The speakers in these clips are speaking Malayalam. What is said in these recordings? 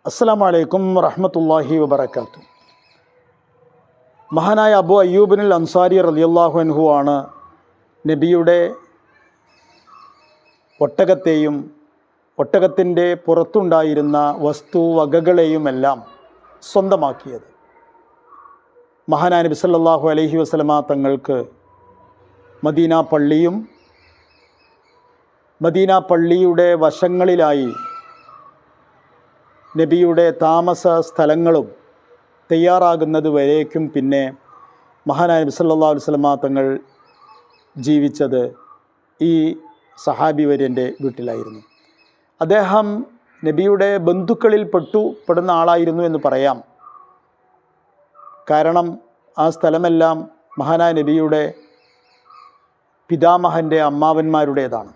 അസ്സലാമു അലൈക്കും വറഹ്മത്തുള്ളാഹി വബറകാതുഹു. മഹാനായ അബൂ അയ്യൂബിനുൽ അൻസാരി റളിയല്ലാഹു അൻഹു ആണ് നബിയുടെ ഒട്ടകത്തെയും ഒട്ടകത്തിൻ്റെ പുറത്തുണ്ടായിരുന്ന വസ്തുവകകളെയുമെല്ലാം സ്വന്തമാക്കിയത്. മഹാനായ നബി സല്ലല്ലാഹു അലൈഹി വസല്ലമ തങ്ങൾക്ക് മദീന പള്ളിയും മദീന പള്ളിയുടെ വശങ്ങളിലായി നബിയുടെ താമസ സ്ഥലങ്ങളും തയ്യാറാകുന്നത് വരേക്കും പിന്നെ മഹാനായ നബി സല്ലല്ലാഹു അലൈഹി വസല്ലമ തങ്ങൾ ജീവിച്ചത് ഈ സഹാബി വര്യൻ്റെ വീട്ടിലായിരുന്നു. അദ്ദേഹം നബിയുടെ ബന്ധുക്കളിൽ പെടുന്ന ആളായിരുന്നു എന്ന് പറയാം. കാരണം ആ സ്ഥലമെല്ലാം മഹാനായ നബിയുടെ പിതാമഹൻ്റെ അമ്മാവന്മാരുടേതാണ്.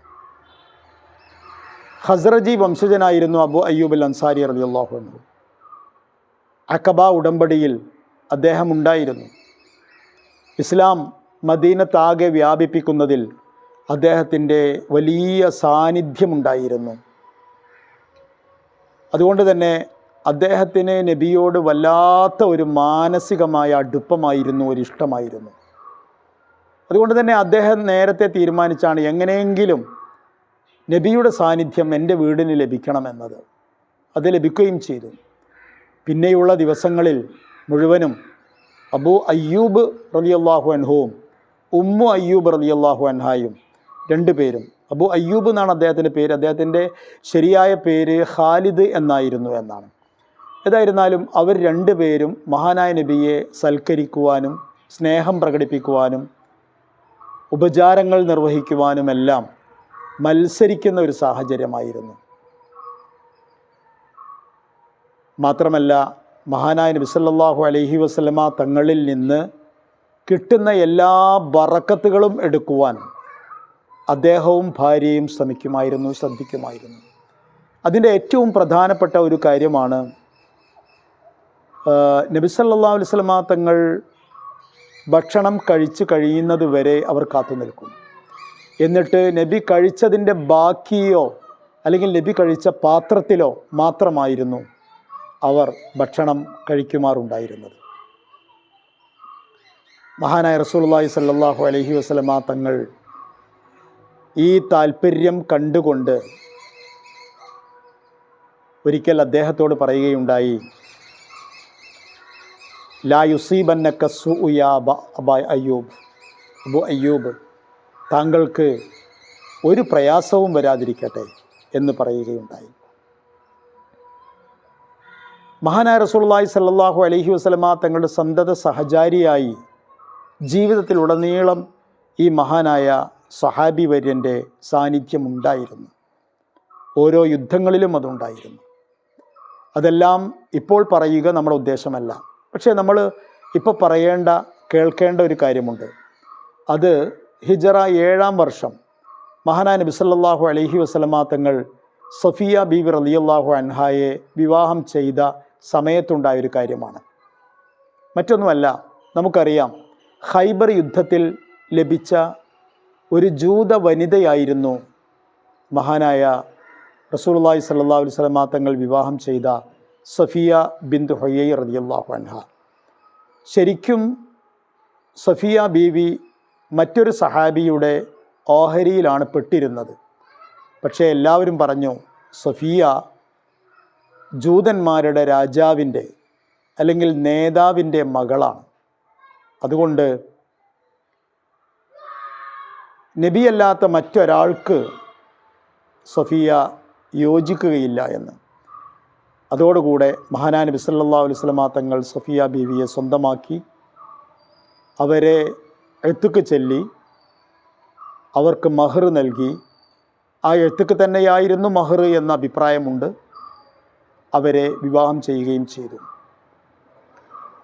ഖസ്റജി വംശജനായിരുന്നു അബൂ അയ്യൂബ് അൻസാരി റളിയല്ലാഹു അൻഹു. അഖബ ഉടമ്പടിയിൽ അദ്ദേഹം ഉണ്ടായിരുന്നു. ഇസ്ലാം മദീനത്താകെ വ്യാപിപ്പിക്കുന്നതിൽ അദ്ദേഹത്തിൻ്റെ വലിയ സാന്നിധ്യമുണ്ടായിരുന്നു. അതുകൊണ്ട് തന്നെ അദ്ദേഹത്തിന് നബിയോട് വല്ലാത്ത ഒരു മാനസികമായ അടുപ്പമായിരുന്നു, ഒരു ഇഷ്ടമായിരുന്നു. അതുകൊണ്ട് തന്നെ അദ്ദേഹം നേരത്തെ തീരുമാനിച്ചാണ് എങ്ങനെയെങ്കിലും നബിയുടെ സാന്നിധ്യം എൻ്റെ വീടിന് ലഭിക്കണമെന്നത്. അത് ലഭിക്കുകയും ചെയ്തു. പിന്നെയുള്ള ദിവസങ്ങളിൽ മുഴുവനും അബൂ അയ്യൂബ് റളിയല്ലാഹു അൻഹുവും ഉമ്മു അയ്യൂബ് റളിയല്ലാഹു അൻഹായും രണ്ടുപേരും, അബൂ അയ്യൂബ് എന്നാണ് അദ്ദേഹത്തിൻ്റെ പേര്, അദ്ദേഹത്തിൻ്റെ ശരിയായ പേര് ഖാലിദ് എന്നായിരുന്നു എന്നാണ്. ഏതായിരുന്നാലും അവർ രണ്ടുപേരും മഹാനായ നബിയെ സൽക്കരിക്കുവാനും സ്നേഹം പ്രകടിപ്പിക്കുവാനും ഉപചാരങ്ങൾ നിർവഹിക്കുവാനുമെല്ലാം മത്സരിക്കുന്ന ഒരു സാഹചര്യമായിരുന്നു. മാത്രമല്ല മഹാനായ നബി സല്ലല്ലാഹു അലൈഹി വസല്ലമ തങ്ങളിൽ നിന്ന് കിട്ടുന്ന എല്ലാ ബറക്കത്തുകളും എടുക്കുവാൻ അദ്ദേഹവും ഭാര്യയും ശ്രദ്ധിക്കുമായിരുന്നു. അതിൻ്റെ ഏറ്റവും പ്രധാനപ്പെട്ട ഒരു കാര്യമാണ് നബി സല്ലല്ലാഹു അലൈഹി വസല്ലമ തങ്ങൾ ഭക്ഷണം കഴിച്ചു കഴിയുന്നത് വരെ അവർ കാത്തു നിൽക്കും. എന്നിട്ട് നബി കഴിച്ചതിൻ്റെ ബാക്കിയോ അല്ലെങ്കിൽ നബി കഴിച്ച പാത്രത്തിലോ മാത്രമായിരുന്നു അവർ ഭക്ഷണം കഴിക്കുമാറുണ്ടായിരുന്നത്. മഹാനായ റസൂലുള്ളാഹി സ്വല്ലല്ലാഹു അലൈഹി വസല്ലമ തങ്ങൾ ഈ താല്പര്യം കണ്ടുകൊണ്ട് ഒരിക്കൽ അദ്ദേഹത്തോട് പറയുകയുണ്ടായി, ലാ യുസീബന്നക സൂഉ യാ അബാ അയ്യൂബ്, അബൂ അയ്യൂബ്, താങ്കൾക്ക് ഒരു പ്രയാസവും വരാതിരിക്കട്ടെ എന്ന് പറയുകയുണ്ടായി. മഹാനായ റസൂലുള്ളാഹി സ്വല്ലല്ലാഹു അലൈഹി വസല്ലമ തങ്ങളുടെ സന്തത സഹചാരിയായി ജീവിതത്തിലുടനീളം ഈ മഹാനായ സഹാബി വര്യൻ്റെ സാന്നിധ്യമുണ്ടായിരുന്നു. ഓരോ യുദ്ധങ്ങളിലും അതുണ്ടായിരുന്നു. അതെല്ലാം ഇപ്പോൾ പറയുക നമ്മുടെ ഉദ്ദേശമല്ല. പക്ഷേ നമ്മൾ ഇപ്പോൾ കേൾക്കേണ്ട ഒരു കാര്യമുണ്ട്. അത് ഹിജറ 7-ാം വർഷം മഹാനായ നബി സല്ലല്ലാഹു അലൈഹി വസല്ലമ തങ്ങൾ സഫിയ ബീവി റളിയല്ലാഹു അൻഹായെ വിവാഹം ചെയ്ത സമയത്തുണ്ടായൊരു കാര്യമാണ്. മറ്റൊന്നുമല്ല, നമുക്കറിയാം ഖൈബർ യുദ്ധത്തിൽ ലഭിച്ച ഒരു ജൂത വനിതയായിരുന്നു മഹാനായ റസൂലുള്ളാഹി സ്വല്ലല്ലാഹു അലൈഹി വസല്ലമ തങ്ങൾ വിവാഹം ചെയ്ത സഫിയ ബിന്ത് ഹുയൈ റളിയല്ലാഹു അൻഹ. ശരിക്കും സഫിയ ബീവി മറ്റൊരു സഹാബിയുടെ ഓഹരിയിലാണ് പെട്ടിരുന്നത്. പക്ഷേ എല്ലാവരും പറഞ്ഞു സഫിയ ജൂതന്മാരുടെ രാജാവിൻ്റെ അല്ലെങ്കിൽ നേതാവിൻ്റെ മകളാണ്. അതുകൊണ്ട് നബിയല്ലാത്ത മറ്റൊരാൾക്ക് സഫിയ യോജിക്കുകയില്ല എന്ന്. അതോടുകൂടെ മഹാനായ നബി സല്ലല്ലാഹു അലൈഹി വസല്ലമ തങ്ങൾ സഫിയ ബീവിയെ സ്വന്തമാക്കി അവരെ എഴുത്തുക്ക് ചൊല്ലി അവർക്ക് മഹർ നൽകി. ആ എഴുത്തുക്ക് തന്നെയായിരുന്നു മഹർ എന്ന അഭിപ്രായമുണ്ട്. അവരെ വിവാഹം ചെയ്യുകയും ചെയ്തു.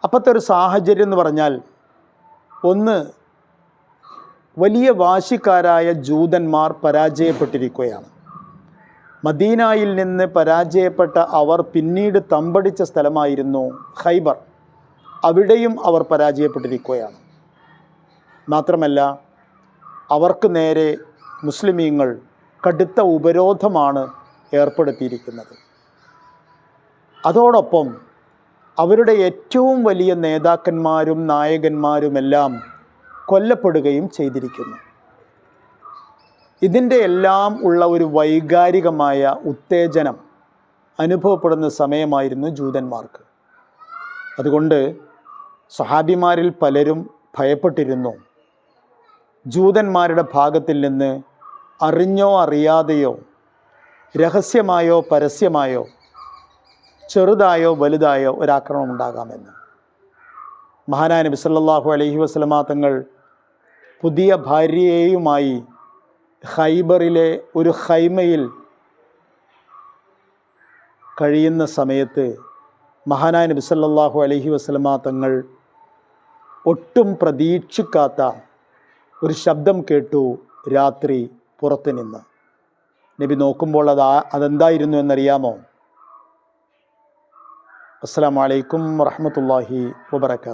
അപ്പോഴത്തെ ഒരു സാഹചര്യം എന്ന് പറഞ്ഞാൽ, ഒന്ന്, വലിയ വാശിക്കാരായ ജൂതന്മാർ പരാജയപ്പെട്ടിരിക്കുകയാണ്. മദീനയിൽ നിന്ന് പരാജയപ്പെട്ട അവർ പിന്നീട് തമ്പടിച്ച സ്ഥലമായിരുന്നു ഖൈബർ. അവിടെയും അവർ പരാജയപ്പെട്ടിരിക്കുകയാണ്. മാത്രമല്ല അവർക്ക് നേരെ മുസ്ലിമീങ്ങൾ കടുത്ത ഉപരോധമാണ് ഏർപ്പെടുത്തിയിരിക്കുന്നത്. അതോടൊപ്പം അവരുടെ ഏറ്റവും വലിയ നേതാക്കന്മാരും നായകന്മാരുമെല്ലാം കൊല്ലപ്പെടുകയും ചെയ്തിരിക്കുന്നു. ഇതിൻ്റെ എല്ലാം ഉള്ള ഒരു വൈകാരികമായ ഉത്തേജനം അനുഭവപ്പെടുന്ന സമയമായിരുന്നു ജൂതന്മാർക്ക്. അതുകൊണ്ട് സ്വഹാബിമാരിൽ പലരും ഭയപ്പെട്ടിരുന്നു, ജൂതന്മാരുടെ ഭാഗത്തിൽ നിന്ന് അറിഞ്ഞോ അറിയാതെയോ, രഹസ്യമായോ പരസ്യമായോ, ചെറുതായോ വലുതായോ ഒരാക്രമണം ഉണ്ടാകാമെന്ന്. മഹാനായ നബി സല്ലല്ലാഹു അലൈഹി വസല്ലമ തങ്ങൾ പുതിയ ഭാര്യയുമായി ഖൈബറിലെ ഒരു ഖൈമയിൽ കഴിയുന്ന സമയത്ത് മഹാനായ നബി സല്ലല്ലാഹു അലൈഹി വസല്ലമ തങ്ങൾ ഒട്ടും പ്രതീക്ഷിക്കാത്ത ഒരു ശബ്ദം കേട്ടു രാത്രി പുറത്തു നിന്ന്. നബി നോക്കുമ്പോൾ അതെന്തായിരുന്നു എന്നറിയാമോ? അസ്സലാമു അലൈക്കും വറഹ്മത്തുള്ളാഹി വബറകാതുഹു.